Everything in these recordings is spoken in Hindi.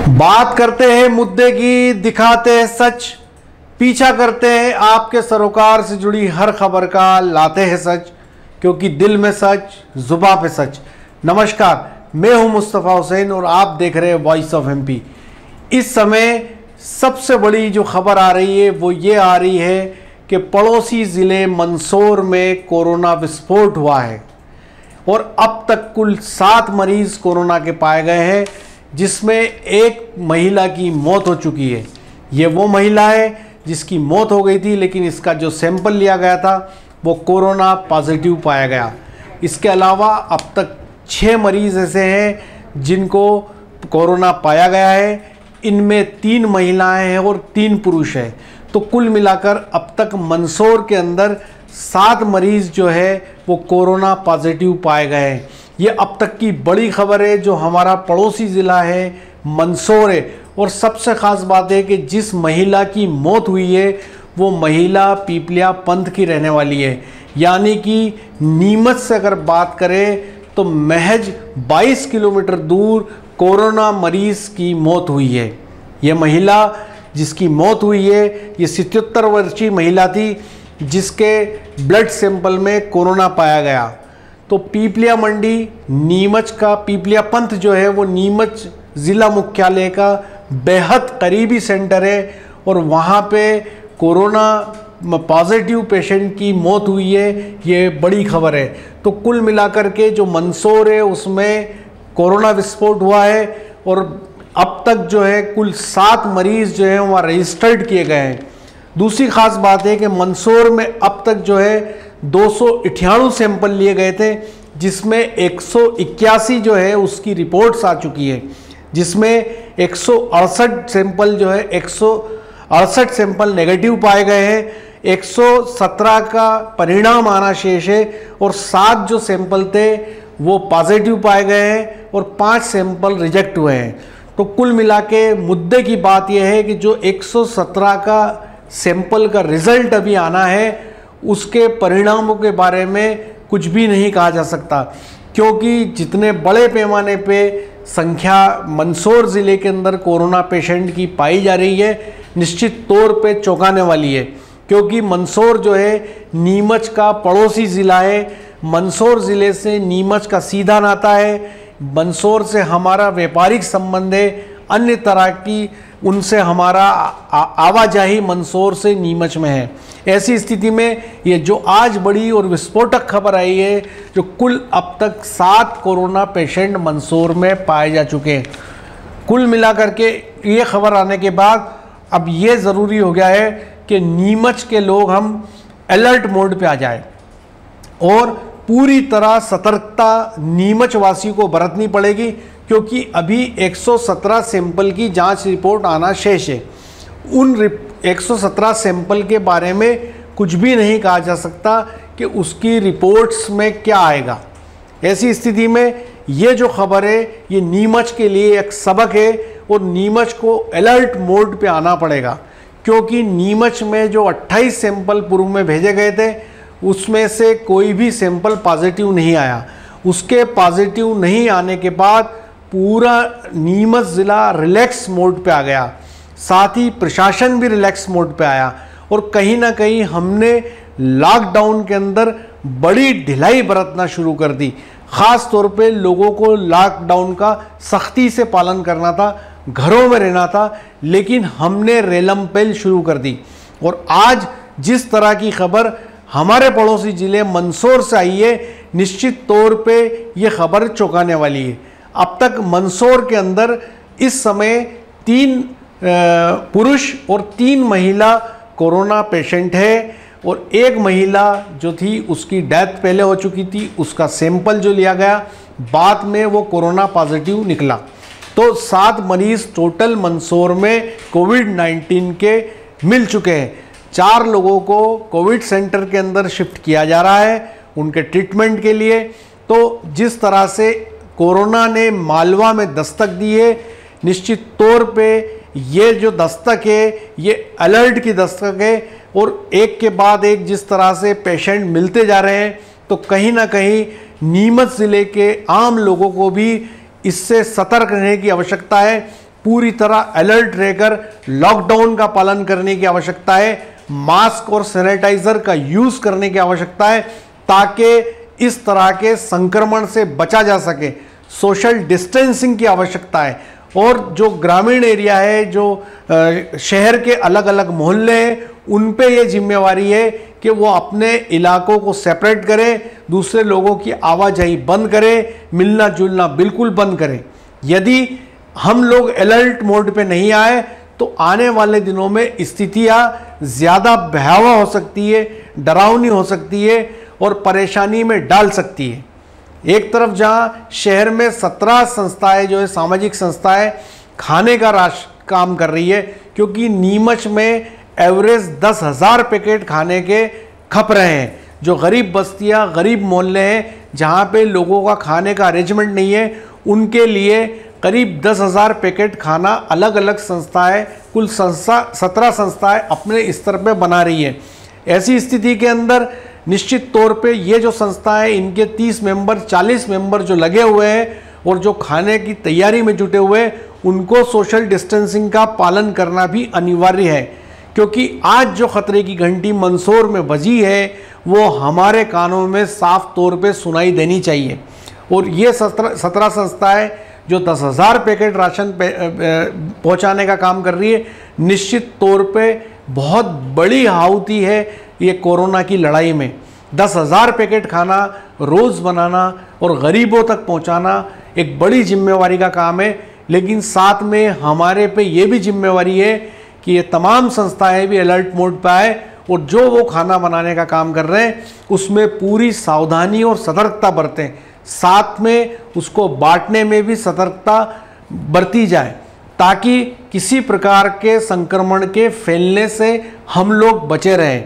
बात करते हैं मुद्दे की, दिखाते हैं सच, पीछा करते हैं आपके सरोकार से जुड़ी हर खबर का, लाते हैं सच, क्योंकि दिल में सच, जुबां पे सच। नमस्कार, मैं हूं मुस्तफ़ा हुसैन और आप देख रहे हैं वॉइस ऑफ एमपी। इस समय सबसे बड़ी जो खबर आ रही है वो ये आ रही है कि पड़ोसी ज़िले मंदसौर में कोरोना विस्फोट हुआ है और अब तक कुल 7 मरीज़ कोरोना के पाए गए हैं, जिसमें एक महिला की मौत हो चुकी है। ये वो महिला है जिसकी मौत हो गई थी, लेकिन इसका जो सैंपल लिया गया था वो कोरोना पॉजिटिव पाया गया। इसके अलावा अब तक 6 मरीज़ ऐसे हैं जिनको कोरोना पाया गया है। इनमें 3 महिलाएं हैं और 3 पुरुष हैं। तो कुल मिलाकर अब तक मंदसौर के अंदर 7 मरीज़ जो है वो कोरोना पॉजिटिव पाए गए हैं। ये अब तक की बड़ी खबर है जो हमारा पड़ोसी ज़िला है मंदसौर है। और सबसे ख़ास बात है कि जिस महिला की मौत हुई है वो महिला पीपलिया पंथ की रहने वाली है, यानी कि नीमच से अगर बात करें तो महज 22 किलोमीटर दूर कोरोना मरीज़ की मौत हुई है। ये महिला जिसकी मौत हुई है ये 77 वर्षीय महिला थी जिसके ब्लड सैंपल में कोरोना पाया गया। तो पीपलिया मंडी नीमच का पीपलिया पंथ जो है वो नीमच ज़िला मुख्यालय का बेहद करीबी सेंटर है और वहाँ पे कोरोना पॉजिटिव पेशेंट की मौत हुई है। ये बड़ी खबर है। तो कुल मिलाकर के जो मंदसौर है उसमें कोरोना विस्फोट हुआ है और अब तक जो है कुल 7 मरीज़ जो हैं वहाँ रजिस्टर्ड किए गए हैं। दूसरी ख़ास बात है कि मंदसौर में अब तक जो है 298 सैंपल लिए गए थे, जिसमें 181 जो है उसकी रिपोर्ट्स आ चुकी है, जिसमें 168 सैंपल जो है 168 सैंपल नेगेटिव पाए गए हैं। 117 का परिणाम आना शेष है और 7 जो सैंपल थे वो पॉजिटिव पाए गए हैं और 5 सैंपल रिजेक्ट हुए हैं। तो कुल मिला के मुद्दे की बात यह है कि जो 117 का सैंपल का रिज़ल्ट अभी आना है उसके परिणामों के बारे में कुछ भी नहीं कहा जा सकता, क्योंकि जितने बड़े पैमाने पे संख्या मंदसौर ज़िले के अंदर कोरोना पेशेंट की पाई जा रही है, निश्चित तौर पे चौंकाने वाली है। क्योंकि मंदसौर जो है नीमच का पड़ोसी ज़िला है। मंदसौर ज़िले से नीमच का सीधा नाता है। मंदसौर से हमारा व्यापारिक संबंध है, अन्य तरह की उनसे हमारा आवाजाही मंदसौर से नीमच में है। ऐसी स्थिति में ये जो आज बड़ी और विस्फोटक खबर आई है, जो कुल अब तक 7 कोरोना पेशेंट मंदसौर में पाए जा चुके हैं। कुल मिलाकर के ये खबर आने के बाद अब ये ज़रूरी हो गया है कि नीमच के लोग हम अलर्ट मोड पे आ जाए और पूरी तरह सतर्कता नीमच वासियों को बरतनी पड़ेगी, क्योंकि अभी 117 सैंपल की जांच रिपोर्ट आना शेष है। उन 117 सैंपल के बारे में कुछ भी नहीं कहा जा सकता कि उसकी रिपोर्ट्स में क्या आएगा। ऐसी स्थिति में ये जो खबर है ये नीमच के लिए एक सबक है और नीमच को अलर्ट मोड पे आना पड़ेगा, क्योंकि नीमच में जो 28 सैंपल पूर्व में भेजे गए थे उसमें से कोई भी सैंपल पॉजिटिव नहीं आया। उसके पॉजिटिव नहीं आने के बाद पूरा नीमच ज़िला रिलैक्स मोड पे आ गया, साथ ही प्रशासन भी रिलैक्स मोड पे आया और कहीं ना कहीं हमने लॉकडाउन के अंदर बड़ी ढिलाई बरतना शुरू कर दी। ख़ास तौर पे लोगों को लॉकडाउन का सख्ती से पालन करना था, घरों में रहना था, लेकिन हमने रेलम पेल शुरू कर दी। और आज जिस तरह की खबर हमारे पड़ोसी ज़िले मंदसौर से आई है, निश्चित तौर पे ये खबर चौंकाने वाली है। अब तक मंदसौर के अंदर इस समय 3 पुरुष और 3 महिला कोरोना पेशेंट है और एक महिला जो थी उसकी डेथ पहले हो चुकी थी। उसका सैंपल जो लिया गया बाद में वो कोरोना पॉजिटिव निकला। तो 7 मरीज़ टोटल मंदसौर में कोविड-19 के मिल चुके हैं। 4 लोगों को कोविड सेंटर के अंदर शिफ्ट किया जा रहा है उनके ट्रीटमेंट के लिए। तो जिस तरह से कोरोना ने मालवा में दस्तक दी है, निश्चित तौर पे ये जो दस्तक है ये अलर्ट की दस्तक है और एक के बाद एक जिस तरह से पेशेंट मिलते जा रहे हैं, तो कहीं ना कहीं नीमच ज़िले के आम लोगों को भी इससे सतर्क रहने की आवश्यकता है, पूरी तरह अलर्ट रहकर लॉकडाउन का पालन करने की आवश्यकता है। मास्क और सैनिटाइजर का यूज करने की आवश्यकता है ताकि इस तरह के संक्रमण से बचा जा सके। सोशल डिस्टेंसिंग की आवश्यकता है और जो ग्रामीण एरिया है, जो शहर के अलग अलग मोहल्ले हैं, उन पे ये जिम्मेवारी है कि वो अपने इलाकों को सेपरेट करें, दूसरे लोगों की आवाजाही बंद करें, मिलना जुलना बिल्कुल बंद करें। यदि हम लोग अलर्ट मोड पे नहीं आए तो आने वाले दिनों में स्थितियां ज़्यादा भयावह हो सकती है, डरावनी हो सकती है और परेशानी में डाल सकती है। एक तरफ जहां शहर में 17 संस्थाएं जो है सामाजिक संस्थाएं खाने का काम कर रही है, क्योंकि नीमच में एवरेज 10,000 पैकेट खाने के खप रहे हैं। जो गरीब बस्तियां, गरीब मोहल्ले हैं जहां पे लोगों का खाने का अरेंजमेंट नहीं है, उनके लिए करीब 10,000 पैकेट खाना अलग अलग संस्थाएं, कुल 17 संस्थाएं अपने स्तर पे बना रही है। ऐसी स्थिति के अंदर निश्चित तौर पे ये जो संस्थाएं, इनके 30 मेंबर 40 मेंबर जो लगे हुए हैं और जो खाने की तैयारी में जुटे हुए हैं, उनको सोशल डिस्टेंसिंग का पालन करना भी अनिवार्य है। क्योंकि आज जो खतरे की घंटी मंदसौर में बजी है वो हमारे कानों में साफ तौर पे सुनाई देनी चाहिए। और ये 17 संस्थाएं जो 10,000 पैकेट राशन पहुंचाने का काम कर रही है, निश्चित तौर पे बहुत बड़ी आहुति है ये कोरोना की लड़ाई में। 10,000 पैकेट खाना रोज़ बनाना और गरीबों तक पहुंचाना एक बड़ी जिम्मेवारी का काम है। लेकिन साथ में हमारे पे ये भी जिम्मेवारी है कि ये तमाम संस्थाएं भी अलर्ट मोड पर आए और जो वो खाना बनाने का काम कर रहे हैं उसमें पूरी सावधानी और सतर्कता बरतें। साथ में उसको बांटने में भी सतर्कता बरती जाए ताकि किसी प्रकार के संक्रमण के फैलने से हम लोग बचे रहें।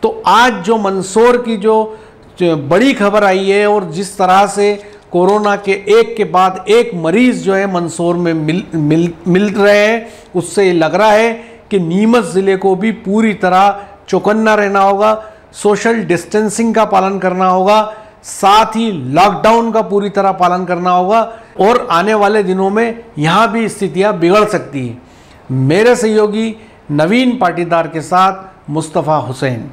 तो आज जो मंदसौर की जो बड़ी खबर आई है और जिस तरह से कोरोना के एक के बाद एक मरीज जो है मंदसौर में मिल रहे हैं, उससे लग रहा है कि नीमच ज़िले को भी पूरी तरह चौकन्ना रहना होगा, सोशल डिस्टेंसिंग का पालन करना होगा, साथ ही लॉकडाउन का पूरी तरह पालन करना होगा और आने वाले दिनों में यहाँ भी स्थितियाँ बिगड़ सकती हैं। मेरे सहयोगी नवीन पाटीदार के साथ मुस्तफ़ा हुसैन।